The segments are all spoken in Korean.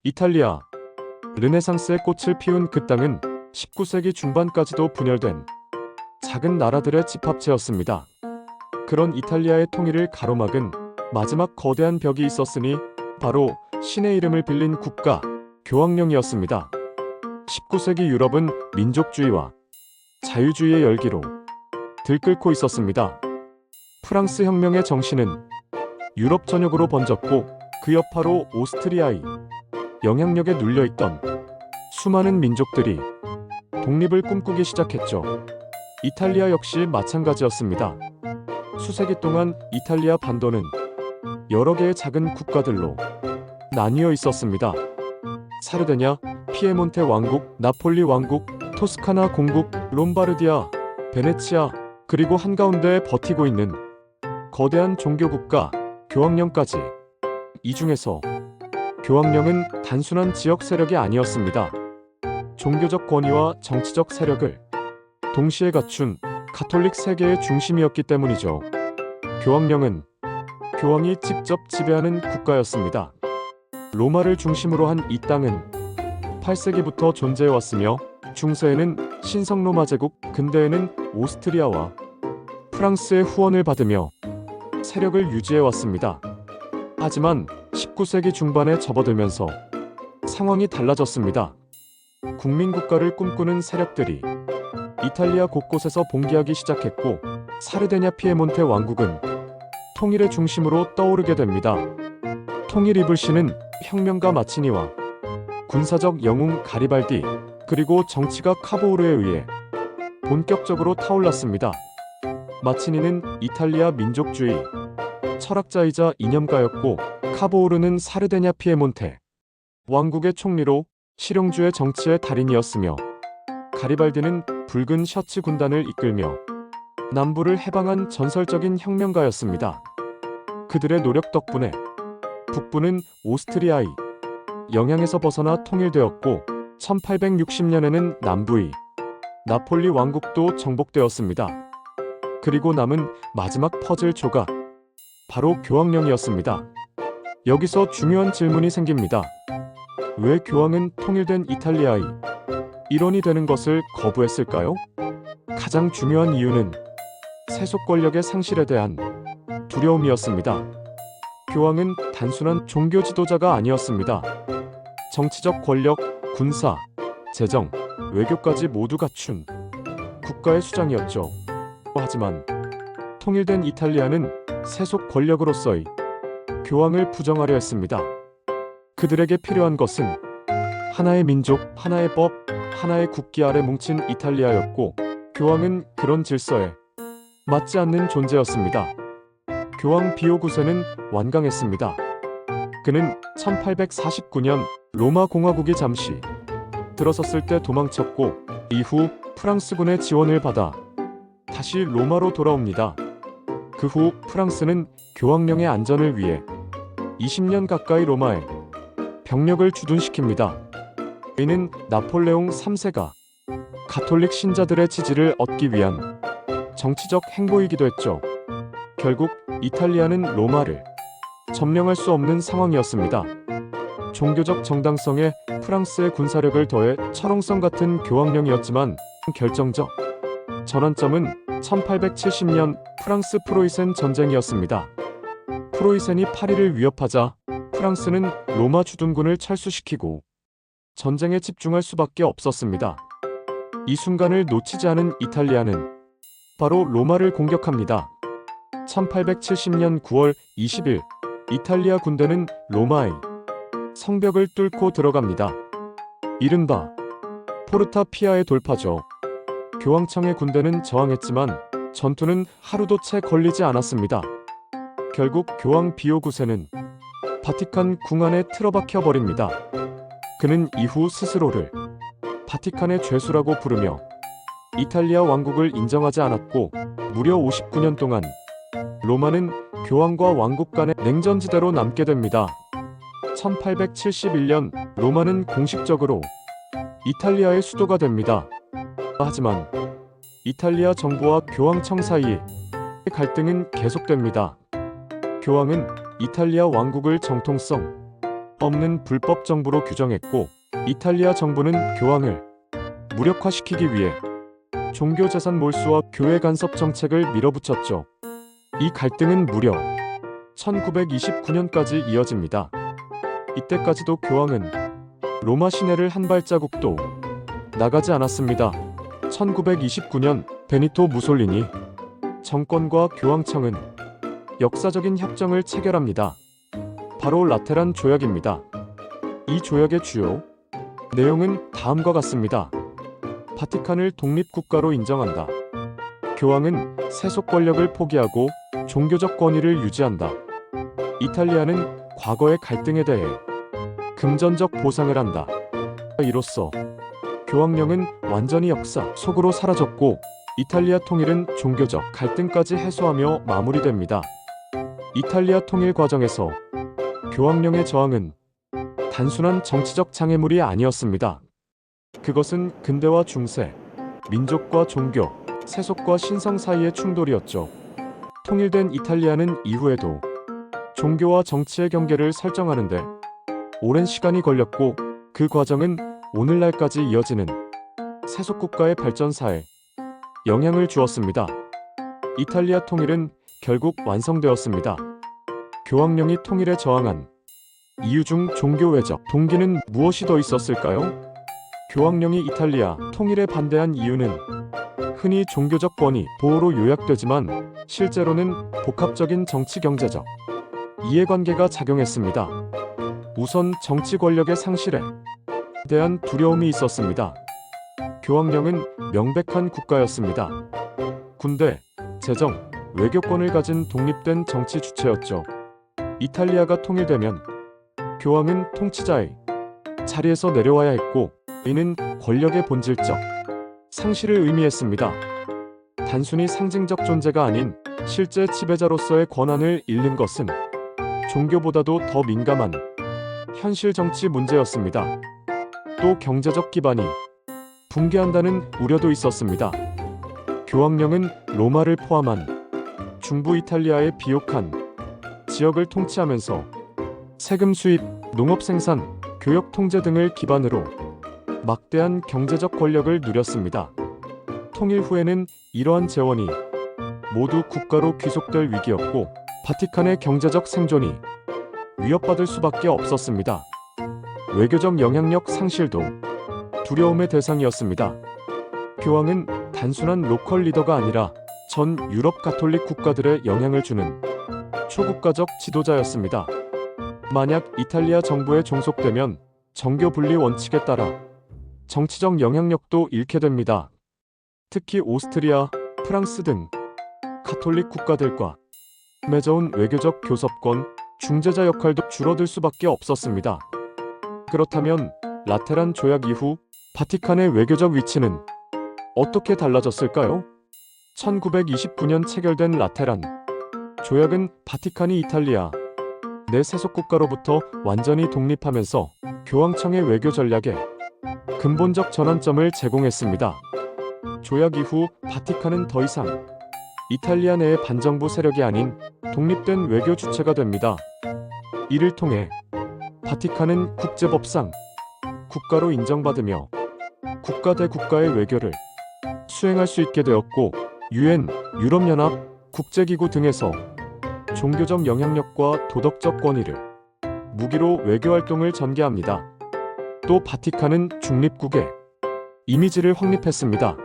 이탈리아, 르네상스의 꽃을 피운 그 땅은 19세기 중반까지도 분열된 작은 나라들의 집합체였습니다. 그런 이탈리아의 통일을 가로막은 마지막 거대한 벽이 있었으니 바로 신의 이름을 빌린 국가, 교황령이었습니다. 19세기 유럽은 민족주의와 자유주의의 열기로 들끓고 있었습니다. 프랑스 혁명의 정신은 유럽 전역으로 번졌고 그 여파로 오스트리아의 영향력에 눌려있던 수많은 민족들이 독립을 꿈꾸기 시작했죠. 이탈리아 역시 마찬가지였습니다. 수세기 동안 이탈리아 반도는 여러 개의 작은 국가들로 나뉘어 있었습니다. 사르데냐, 피에몬테 왕국, 나폴리 왕국, 토스카나 공국, 롬바르디아, 베네치아, 그리고 한가운데에 버티고 있는 거대한 종교국가, 교황령까지. 이 중에서 교황령은 단순한 지역 세력이 아니었습니다. 종교적 권위와 정치적 세력을 동시에 갖춘 가톨릭 세계의 중심이었기 때문이죠. 교황령은 교황이 직접 지배하는 국가였습니다. 로마를 중심으로 한 이 땅은 8세기부터 존재해왔으며 중세에는 신성로마 제국, 근대에는 오스트리아와 프랑스의 후원을 받으며 세력을 유지해왔습니다. 하지만 19세기 중반에 접어들면서 상황이 달라졌습니다. 국민국가를 꿈꾸는 세력들이 이탈리아 곳곳에서 봉기하기 시작했고 사르데냐 피에몬테 왕국은 통일의 중심으로 떠오르게 됩니다. 통일 이불씨는 혁명가 마치니와 군사적 영웅 가리발디, 그리고 정치가 카보우르에 의해 본격적으로 타올랐습니다. 마치니는 이탈리아 민족주의 철학자이자 이념가였고 카보우르는 사르데냐 피에몬테 왕국의 총리로 실용주의 정치의 달인이었으며 가리발디는 붉은 셔츠 군단을 이끌며 남부를 해방한 전설적인 혁명가였습니다. 그들의 노력 덕분에 북부는 오스트리아의 영향에서 벗어나 통일되었고 1860년에는 남부의 나폴리 왕국도 정복되었습니다. 그리고 남은 마지막 퍼즐 조각, 바로 교황령이었습니다. 여기서 중요한 질문이 생깁니다. 왜 교황은 통일된 이탈리아의 일원이 되는 것을 거부했을까요? 가장 중요한 이유는 세속 권력의 상실에 대한 두려움이었습니다. 교황은 단순한 종교 지도자가 아니었습니다. 정치적 권력, 군사, 재정, 외교까지 모두 갖춘 국가의 수장이었죠. 하지만 통일된 이탈리아는 세속 권력으로서의 교황을 부정하려 했습니다. 그들에게 필요한 것은 하나의 민족, 하나의 법, 하나의 국기 아래 뭉친 이탈리아였고 교황은 그런 질서에 맞지 않는 존재였습니다. 교황 비오 9세는 완강했습니다. 그는 1849년 로마 공화국이 잠시 들어섰을 때 도망쳤고 이후 프랑스군의 지원을 받아 다시 로마로 돌아옵니다. 그 후 프랑스는 교황령의 안전을 위해 20년 가까이 로마에 병력을 주둔시킵니다. 이는 나폴레옹 3세가 가톨릭 신자들의 지지를 얻기 위한 정치적 행보이기도 했죠. 결국 이탈리아는 로마를 점령할 수 없는 상황이었습니다. 종교적 정당성에 프랑스의 군사력을 더해 철옹성 같은 교황령이었지만 결정적 전환점은 1870년 프랑스 프로이센 전쟁이었습니다. 프로이센이 파리를 위협하자 프랑스는 로마 주둔군을 철수시키고 전쟁에 집중할 수밖에 없었습니다. 이 순간을 놓치지 않은 이탈리아는 바로 로마를 공격합니다. 1870년 9월 20일 이탈리아 군대는 로마의 성벽을 뚫고 들어갑니다. 이른바 포르타 피아의 돌파죠. 교황청의 군대는 저항했지만 전투는 하루도 채 걸리지 않았습니다. 결국 교황 비오 9세는 바티칸 궁 안에 틀어박혀 버립니다. 그는 이후 스스로를 바티칸의 죄수라고 부르며 이탈리아 왕국을 인정하지 않았고 무려 59년 동안 로마는 교황과 왕국 간의 냉전지대로 남게 됩니다. 1871년 로마는 공식적으로 이탈리아의 수도가 됩니다. 하지만 이탈리아 정부와 교황청 사이의 갈등은 계속됩니다. 교황은 이탈리아 왕국을 정통성 없는 불법 정부로 규정했고, 이탈리아 정부는 교황을 무력화시키기 위해 종교재산 몰수와 교회 간섭 정책을 밀어붙였죠. 이 갈등은 무려 1929년까지 이어집니다. 이때까지도 교황은 로마 시내를 한 발자국도 나가지 않았습니다. 1929년 베니토 무솔리니 정권과 교황청은 역사적인 협정을 체결합니다. 바로 라테란 조약입니다. 이 조약의 주요 내용은 다음과 같습니다. 바티칸을 독립국가로 인정한다. 교황은 세속 권력을 포기하고 종교적 권위를 유지한다. 이탈리아는 과거의 갈등에 대해 금전적 보상을 한다. 이로써 교황령은 완전히 역사 속으로 사라졌고, 이탈리아 통일은 종교적 갈등까지 해소하며 마무리됩니다. 이탈리아 통일 과정에서 교황령의 저항은 단순한 정치적 장애물이 아니었습니다. 그것은 근대와 중세, 민족과 종교, 세속과 신성 사이의 충돌이었죠. 통일된 이탈리아는 이후에도 종교와 정치의 경계를 설정하는데 오랜 시간이 걸렸고, 그 과정은 오늘날까지 이어지는 세속국가의 발전사에 영향을 주었습니다. 이탈리아 통일은 결국 완성되었습니다. 교황령이 통일에 저항한 이유 중 종교외적 동기는 무엇이 더 있었을까요? 교황령이 이탈리아 통일에 반대한 이유는 흔히 종교적 권위 보호로 요약되지만 실제로는 복합적인 정치 경제적 이해관계가 작용했습니다. 우선 정치 권력의 상실에 대한 두려움이 있었습니다. 교황령은 명백한 국가였습니다. 군대, 재정, 외교권을 가진 독립된 정치 주체였죠. 이탈리아가 통일되면 교황은 통치자의 자리에서 내려와야 했고, 이는 권력의 본질적 상실을 의미했습니다. 단순히 상징적 존재가 아닌 실제 지배자로서의 권한을 잃는 것은 종교보다도 더 민감한 현실 정치 문제였습니다. 또 경제적 기반이 붕괴한다는 우려도 있었습니다. 교황령은 로마를 포함한 중부 이탈리아의 비옥한 지역을 통치하면서 세금 수입, 농업 생산, 교역 통제 등을 기반으로 막대한 경제적 권력을 누렸습니다. 통일 후에는 이러한 재원이 모두 국가로 귀속될 위기였고, 바티칸의 경제적 생존이 위협받을 수밖에 없었습니다. 외교적 영향력 상실도 두려움의 대상이었습니다. 교황은 단순한 로컬 리더가 아니라 전 유럽 가톨릭 국가들에 영향을 주는 초국가적 지도자였습니다. 만약 이탈리아 정부에 종속되면 정교 분리 원칙에 따라 정치적 영향력도 잃게 됩니다. 특히 오스트리아, 프랑스 등 가톨릭 국가들과 맺어온 외교적 교섭권, 중재자 역할도 줄어들 수밖에 없었습니다. 그렇다면 라테란 조약 이후 바티칸의 외교적 위치는 어떻게 달라졌을까요? 1929년 체결된 라테란 조약은 바티칸이 이탈리아 내 세속국가로부터 완전히 독립하면서 교황청의 외교 전략에 근본적 전환점을 제공했습니다. 조약 이후 바티칸은 더 이상 이탈리아 내의 반정부 세력이 아닌 독립된 외교 주체가 됩니다. 이를 통해 바티칸은 국제법상 국가로 인정받으며 국가 대 국가의 외교를 수행할 수 있게 되었고, UN, 유럽연합, 국제기구 등에서 종교적 영향력과 도덕적 권위를 무기로 외교활동을 전개합니다. 또 바티칸은 중립국의 이미지를 확립했습니다.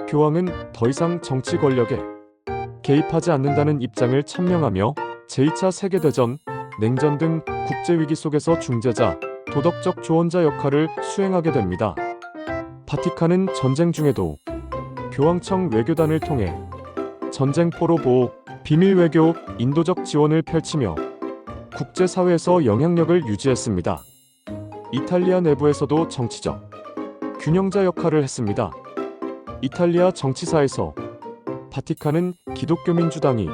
교황은 더 이상 정치 권력에 개입하지 않는다는 입장을 천명하며 제2차 세계대전, 냉전 등 국제위기 속에서 중재자, 도덕적 조언자 역할을 수행하게 됩니다. 바티칸은 전쟁 중에도 교황청 외교단을 통해 전쟁 포로 보호, 비밀 외교, 인도적 지원을 펼치며 국제사회에서 영향력을 유지했습니다. 이탈리아 내부에서도 정치적 균형자 역할을 했습니다. 이탈리아 정치사에서 바티칸은 기독교 민주당이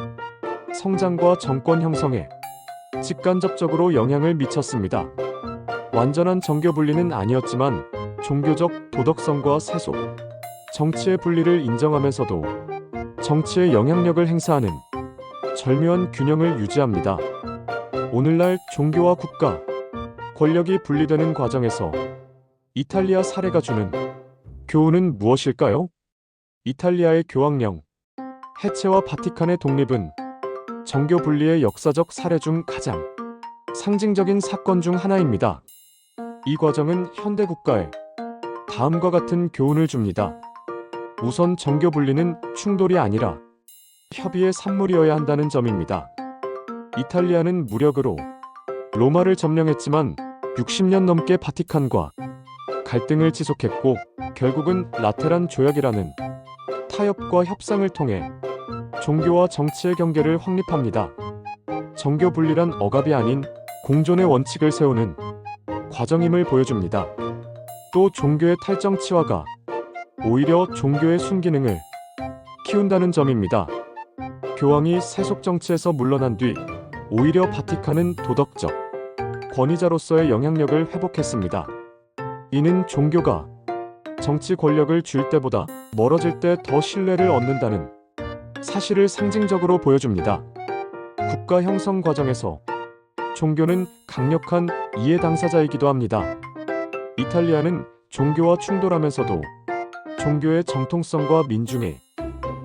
성장과 정권 형성에 직간접적으로 영향을 미쳤습니다. 완전한 정교 분리는 아니었지만 종교적 도덕성과 세속, 정치의 분리를 인정하면서도 정치의 영향력을 행사하는 절묘한 균형을 유지합니다. 오늘날 종교와 국가, 권력이 분리되는 과정에서 이탈리아 사례가 주는 교훈은 무엇일까요? 이탈리아의 교황령 해체와 바티칸의 독립은 정교 분리의 역사적 사례 중 가장 상징적인 사건 중 하나입니다. 이 과정은 현대 국가에 다음과 같은 교훈을 줍니다. 우선 정교 분리는 충돌이 아니라 협의의 산물이어야 한다는 점입니다. 이탈리아는 무력으로 로마를 점령했지만 60년 넘게 바티칸과 갈등을 지속했고 결국은 라테란 조약이라는 타협과 협상을 통해 종교와 정치의 경계를 확립합니다. 정교 분리란 억압이 아닌 공존의 원칙을 세우는 과정임을 보여줍니다. 또 종교의 탈정치화가 오히려 종교의 순기능을 키운다는 점입니다. 교황이 세속 정치에서 물러난 뒤 오히려 바티칸은 도덕적 권위자로서의 영향력을 회복했습니다. 이는 종교가 정치 권력을 쥘 때보다 멀어질 때 더 신뢰를 얻는다는 사실을 상징적으로 보여줍니다. 국가 형성 과정에서 종교는 강력한 이해 당사자이기도 합니다. 이탈리아는 종교와 충돌하면서도 종교의 정통성과 민중의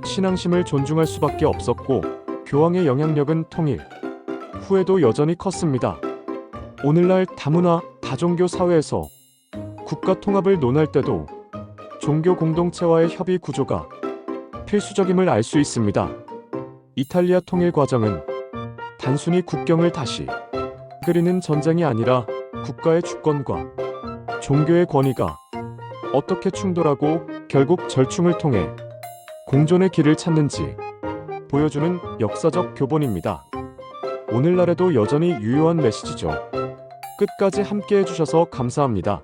신앙심을 존중할 수밖에 없었고 교황의 영향력은 통일 후에도 여전히 컸습니다. 오늘날 다문화, 다종교 사회에서 국가 통합을 논할 때도 종교 공동체와의 협의 구조가 필수적임을 알 수 있습니다. 이탈리아 통일 과정은 단순히 국경을 다시 그리는 전쟁이 아니라 국가의 주권과 종교의 권위가 어떻게 충돌하고 결국 절충을 통해 공존의 길을 찾는지 보여주는 역사적 교본입니다. 오늘날에도 여전히 유효한 메시지죠. 끝까지 함께 해주셔서 감사합니다.